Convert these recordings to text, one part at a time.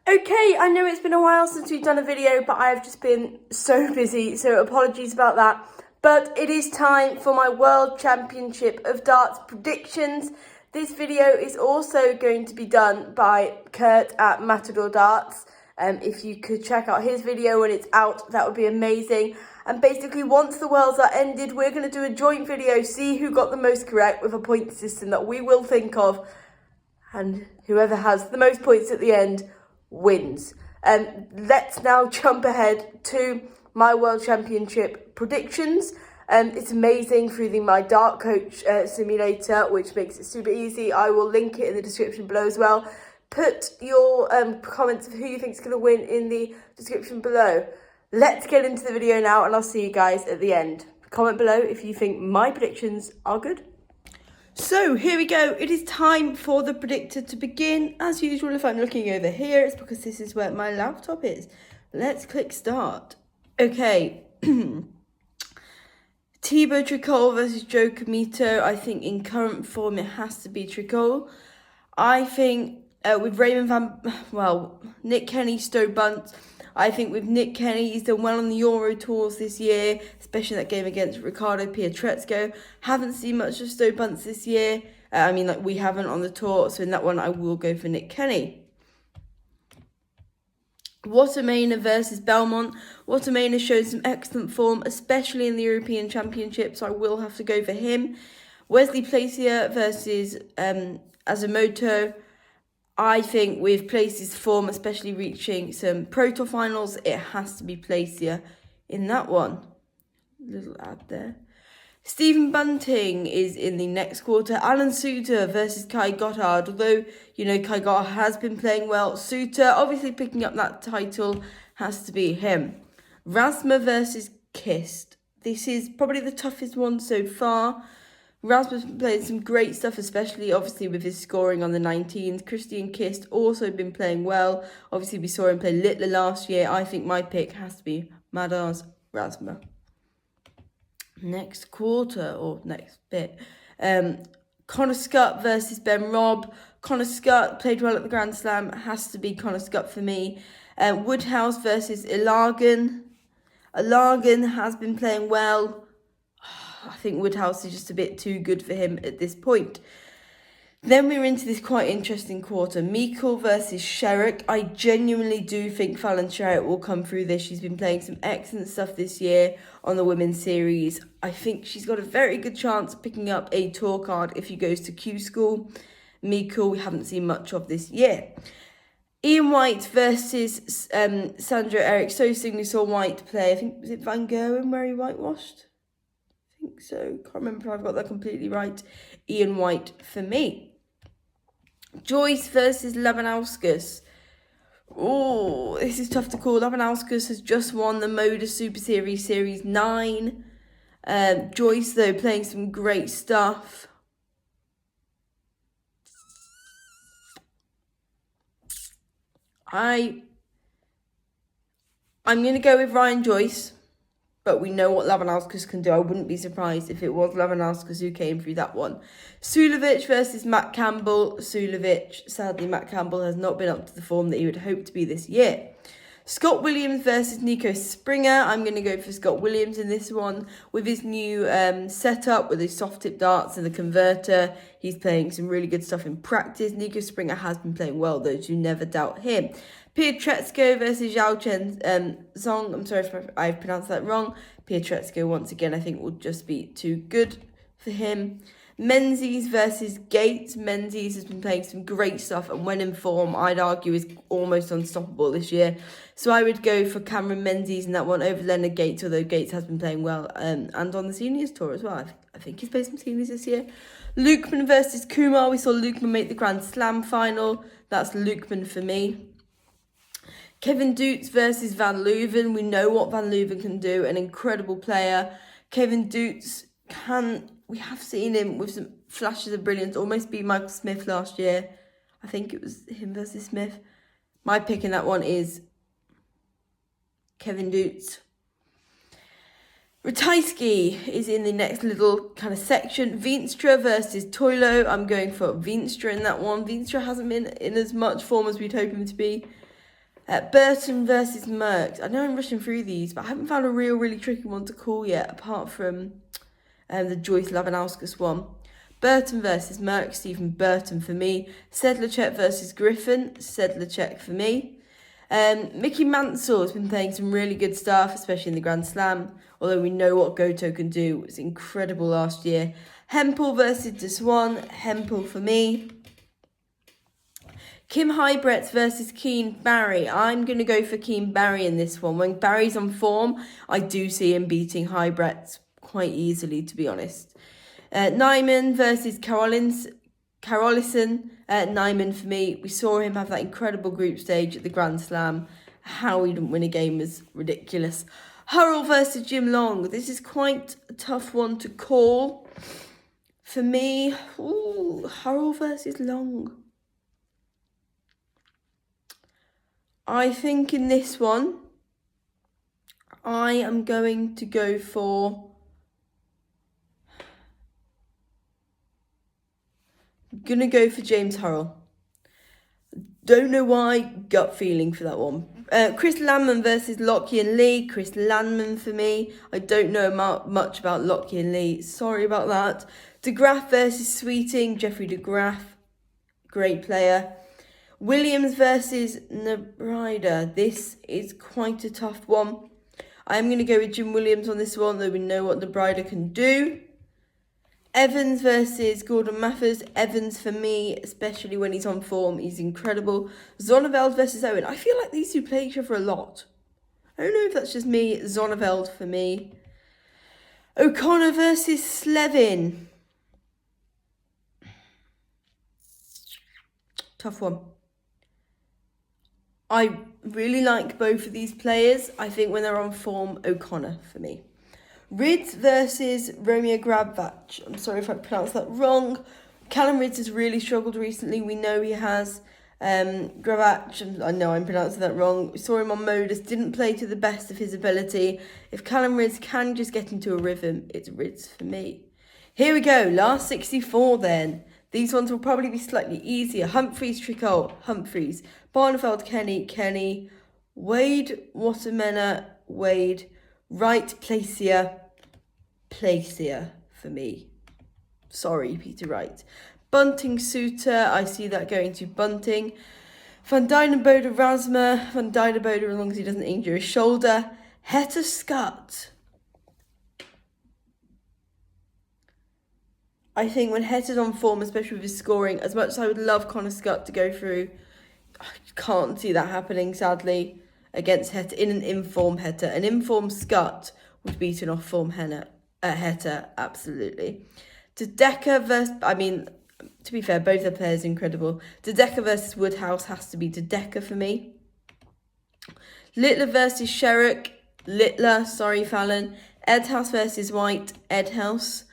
Okay, I know it's been a while since we've done a video, but I've just been so busy, so apologies about that. But it is time for my World Championship of Darts predictions. This video is also going to be done by Kurt at Matador Darts. If you could check out his video when it's out, that would be amazing. And basically, once the Worlds are ended, we're going to do a joint video, see who got the most correct with a point system that we will think of. And whoever has the most points at the end wins. Let's now jump ahead to my World Championship predictions. It's amazing through my Dart Coach simulator, which makes it super easy. I will link it in the description below as well. Put your comments of who you think is going to win in the description below. Let's get into the video now, and I'll see you guys at the end. Comment below if you think my predictions are good. So here we go. It is time for the predictor to begin. As usual, if I'm looking over here, it's because this is where my laptop is. Let's click start. Okay. Thibaut Tricol versus Joe Comito. I think in current form, it has to be Tricol. I think with Nick Kenny, Stowe Bunce. I think with Nick Kenny, he's done well on the Euro Tours this year, especially that game against Ricardo Pietrezco. Haven't seen much of Stowe Bunce this year. We haven't on the tour, so in that one, I will go for Nick Kenny. Watermainer versus Belmont. Watermainer showed some excellent form, especially in the European Championship, so I will have to go for him. Wesley Placier versus Azumoto. I think with Place's form, especially reaching some Pro Tour finals, it has to be Placier in that one. Little ad there. Stephen Bunting is in the next quarter. Alan Suter versus Kai Gothard. Although, Kai Gothard has been playing well. Suter, obviously picking up that title, has to be him. Rasma versus Kist. This is probably the toughest one so far. Rasmus played some great stuff, especially obviously with his scoring on the 19s. Christian Kist also been playing well. Obviously, we saw him play Littler last year. I think my pick has to be Madars Rasma. Next quarter, or next bit. Connor Scott versus Ben Robb. Connor Scott played well at the Grand Slam. Has to be Connor Scott for me. Woodhouse versus Ilagan. Ilagan has been playing well. I think Woodhouse is just a bit too good for him at this point. Then we're into this quite interesting quarter. Meikle versus Sherrick. I genuinely do think Fallon Sherrick will come through this. She's been playing some excellent stuff this year on the women's series. I think she's got a very good chance of picking up a tour card if she goes to Q School. Meikle, we haven't seen much of this year. Ian White versus Sandra Eric Sosing. We saw White play, I think, was it Van Gerwen where he whitewashed? So can't remember if I've got that completely right. Ian White for me. Joyce versus Labanauskas. Oh, this is tough to call. Labanauskas has just won the Moda Super Series Series 9. Joyce, though, playing some great stuff. I'm going to go with Ryan Joyce. But we know what Labanauskas can do. I wouldn't be surprised if it was Labanauskas who came through that one. Sulovic versus Matt Campbell. Sulovic, sadly, Matt Campbell has not been up to the form that he would hope to be this year. Scott Williams versus Nico Springer. I'm going to go for Scott Williams in this one. With his new setup, with his soft tip darts and the converter, he's playing some really good stuff in practice. Nico Springer has been playing well, though, so you never doubt him. Pietrezco versus Zhao Chen Zong. I'm sorry if I've pronounced that wrong. Pietrezco, once again, I think will just be too good for him. Menzies versus Gates. Menzies has been playing some great stuff, and when in form, I'd argue is almost unstoppable this year. So I would go for Cameron Menzies in that one over Leonard Gates, although Gates has been playing well and on the seniors tour as well. I think he's played some seniors this year. Lukeman versus Kumar. We saw Lukeman make the Grand Slam final. That's Lukeman for me. Kevin Dutz versus Van Leuven. We know what Van Leuven can do, an incredible player. Kevin Dutz we have seen him with some flashes of brilliance, almost beat Michael Smith last year. I think it was him versus Smith. My pick in that one is Kevin Dutz. Ratajski is in the next little kind of section. Veenstra versus Toilo. I'm going for Veenstra in that one. Veenstra hasn't been in as much form as we'd hope him to be. Burton versus Merckx. I know I'm rushing through these, but I haven't found a really tricky one to call yet, apart from the Joyce Lavanauskas one. Burton versus Merckx, Stephen Burton for me. Sedlacek versus Griffin, Sedlacek for me. Mickey Mansell has been playing some really good stuff, especially in the Grand Slam, although we know what Goto can do. It was incredible last year. Hempel versus De Swan, Hempel for me. Kim Huybrechts versus Keane Barry. I'm going to go for Keane Barry in this one. When Barry's on form, I do see him beating Huybrechts quite easily, to be honest. Nyman versus Carolison. Nyman for me. We saw him have that incredible group stage at the Grand Slam. How he didn't win a game was ridiculous. Hurrell versus Jim Long. This is quite a tough one to call. For me, Hurrell versus Long. I think in this one, I am going to go for... I'm going to go for James Hurrell. Don't know why, gut feeling for that one. Chris Landman versus Lockyer Lee. Chris Landman for me. I don't know much about Lockyer Lee. Sorry about that. De Graaf versus Sweeting. Jeffrey De Graaf. Great player. Williams versus Nabrida. This is quite a tough one. I'm going to go with Jim Williams on this one, though we know what Nabrida can do. Evans versus Gordon Mathers. Evans for me, especially when he's on form, he's incredible. Zonneveld versus Owen. I feel like these two play each other a lot. I don't know if that's just me. Zonneveld for me. O'Connor versus Slevin. Tough one. I really like both of these players. I think when they're on form, O'Connor for me. Rids versus Romeo Grabvac. I'm sorry if I pronounced that wrong. Callum Rids has really struggled recently. We know he has. Gravac, I know I'm pronouncing that wrong. We saw him on Modus, didn't play to the best of his ability. If Callum Rids can just get into a rhythm, it's Rids for me. Here we go, last 64 then. These ones will probably be slightly easier. Humphreys, Tricol, Humphreys. Barneveld, Kenny. Wade, Watermena, Wade. Wright, Placier for me. Sorry, Peter Wright. Bunting, Suter. I see that going to Bunting. Van Dijnenbode, Rasma. Van Dijnenbode, as long as he doesn't injure his shoulder. Heta, Scott. I think when Heta's on form, especially with his scoring, as much as I would love Connor Scott to go through, I can't see that happening, sadly, against Heta in an informed Heta. An informed Scott would beat an off-form Heta, absolutely. De Decker versus, to be fair, both the players are incredible. De Decker versus Woodhouse has to be De Decker for me. Littler versus Sherrick. Littler, sorry, Fallon. Edhouse versus White. Edhouse.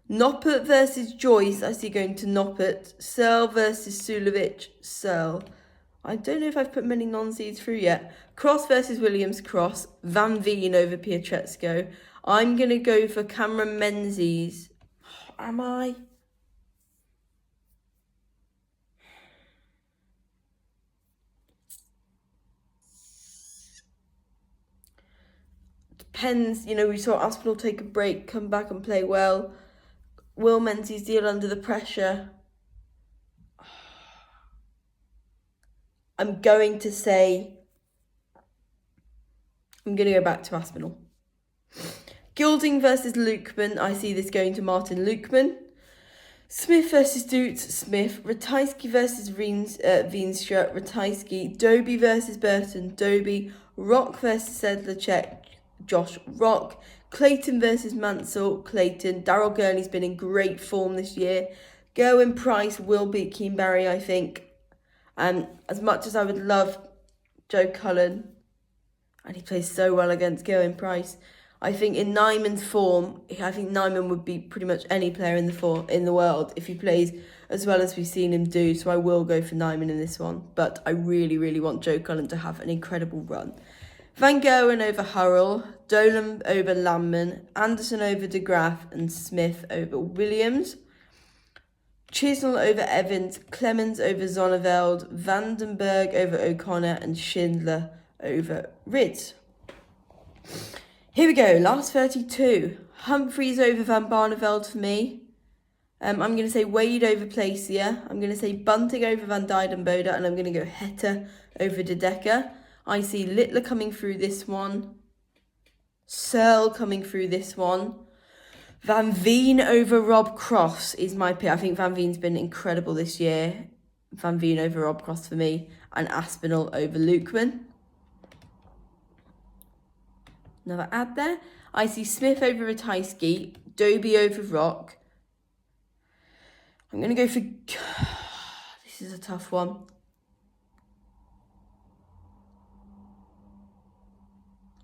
Noppert versus Joyce. I see going to Noppert. Searle versus Sulovic. Searle. I don't know if I've put many non-seeds through yet. Cross versus Williams. Cross. Van Veen over Pietrezco. I'm going to go for Cameron Menzies. Am I? Depends. We saw Aspinall take a break, come back and play well. Will Menzies deal under the pressure? I'm going to go back to Aspinall. Gilding versus Lukeman. I see this going to Martin Lukeman. Smith versus Dutz. Smith. Ratajski versus Veenstra. Ratajski. Doby versus Burton. Doby. Rock versus Sedlacek. Josh Rock. Clayton versus Mansell. Clayton. Daryl Gurney's been in great form this year. Gerwin Price will beat Keane Barry, I think. And as much as I would love Joe Cullen, and he plays so well against Gerwin Price, I think in Nyman's form, I think Nyman would beat pretty much any player in the world if he plays as well as we've seen him do. So I will go for Nyman in this one. But I really, really want Joe Cullen to have an incredible run. Van Gerwen over Hurrell, Dolan over Landman, Anderson over De Graaf, and Smith over Williams. Chisnell over Evans, Clemens over Zonneveld, Vandenberg over O'Connor, and Schindler over Ridds. Here we go, last 32. Humphreys over Van Barneveld for me. I'm going to say Wade over Placier. I'm going to say Bunting over Van Dijvenbode, and I'm going to go Hette over De Decker. I see Littler coming through this one. Searle coming through this one. Van Veen over Rob Cross is my pick. I think Van Veen's been incredible this year. Van Veen over Rob Cross for me. And Aspinall over Lukeman. Another ad there. I see Smith over Ratajski. Doby over Rock. I'm going to go for... This is a tough one.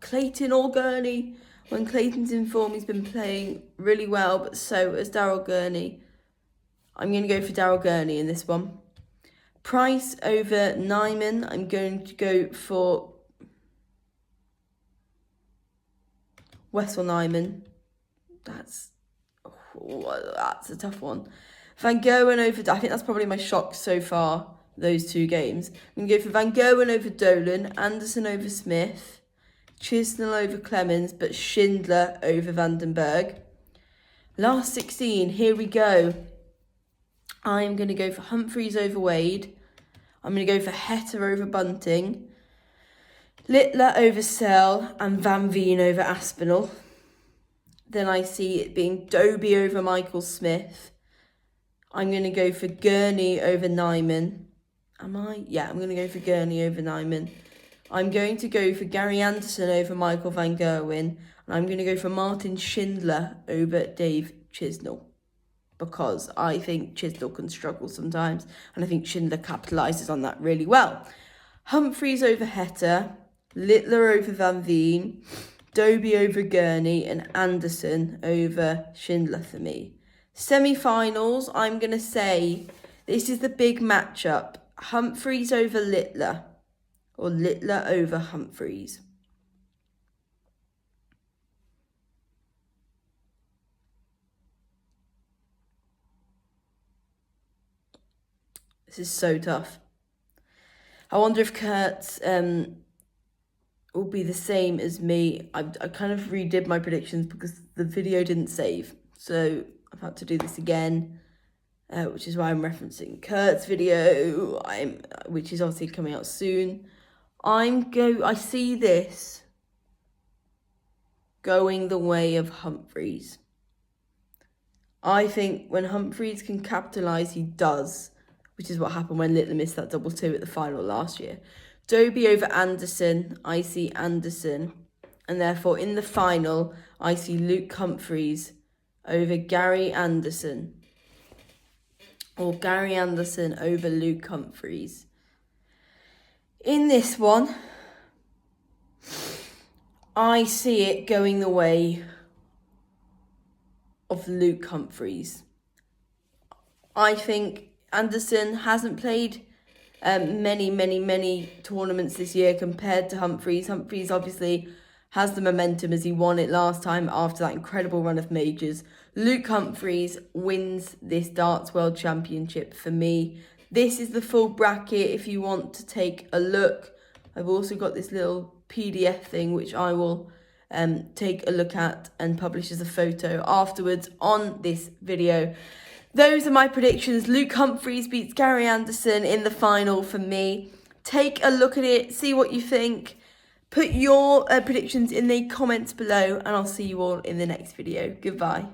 Clayton or Gurney. When Clayton's in form, he's been playing really well, but so has Daryl Gurney. I'm going to go for Daryl Gurney in this one. Price over Nyman. I'm going to go for Wessel Nyman. That's a tough one. Van Gerwen over... I think that's probably my shock so far, those two games. I'm going to go for Van Gerwen over Dolan, Anderson over Smith, Chisnell over Clemens, but Schindler over Vandenberg. Last 16, here we go. I'm going to go for Humphreys over Wade. I'm going to go for Hette over Bunting, Littler over Searle, and Van Veen over Aspinall. Then I see it being Doby over Michael Smith. I'm going to go for Gurney over Nyman. Am I? Yeah, I'm going to go for Gurney over Nyman. I'm going to go for Gary Anderson over Michael Van Gerwen. And I'm going to go for Martin Schindler over Dave Chisnell. Because I think Chisnell can struggle sometimes. And I think Schindler capitalises on that really well. Humphreys over Hette. Littler over Van Veen. Doby over Gurney. And Anderson over Schindler for me. Semi-finals, I'm going to say this is the big matchup. Humphreys over Littler. Or Littler over Humphreys. This is so tough. I wonder if Kurt's will be the same as me. I kind of redid my predictions because the video didn't save. So I've had to do this again, which is why I'm referencing Kurt's video, which is obviously coming out soon. I see this going the way of Humphreys. I think when Humphreys can capitalise, he does, which is what happened when Littler missed that 2-2 at the final last year. Doby over Anderson, I see Anderson. And therefore, in the final, I see Luke Humphreys over Gary Anderson. Or Gary Anderson over Luke Humphreys. In this one, I see it going the way of Luke Humphreys. I think Anderson hasn't played many tournaments this year compared to Humphreys. Humphreys obviously has the momentum as he won it last time after that incredible run of majors. Luke Humphreys wins this Darts World Championship for me. This is the full bracket if you want to take a look. I've also got this little PDF thing which I will take a look at and publish as a photo afterwards on this video. Those are my predictions. Luke Humphreys beats Gary Anderson in the final for me. Take a look at it, see what you think. Put your predictions in the comments below, and I'll see you all in the next video. Goodbye.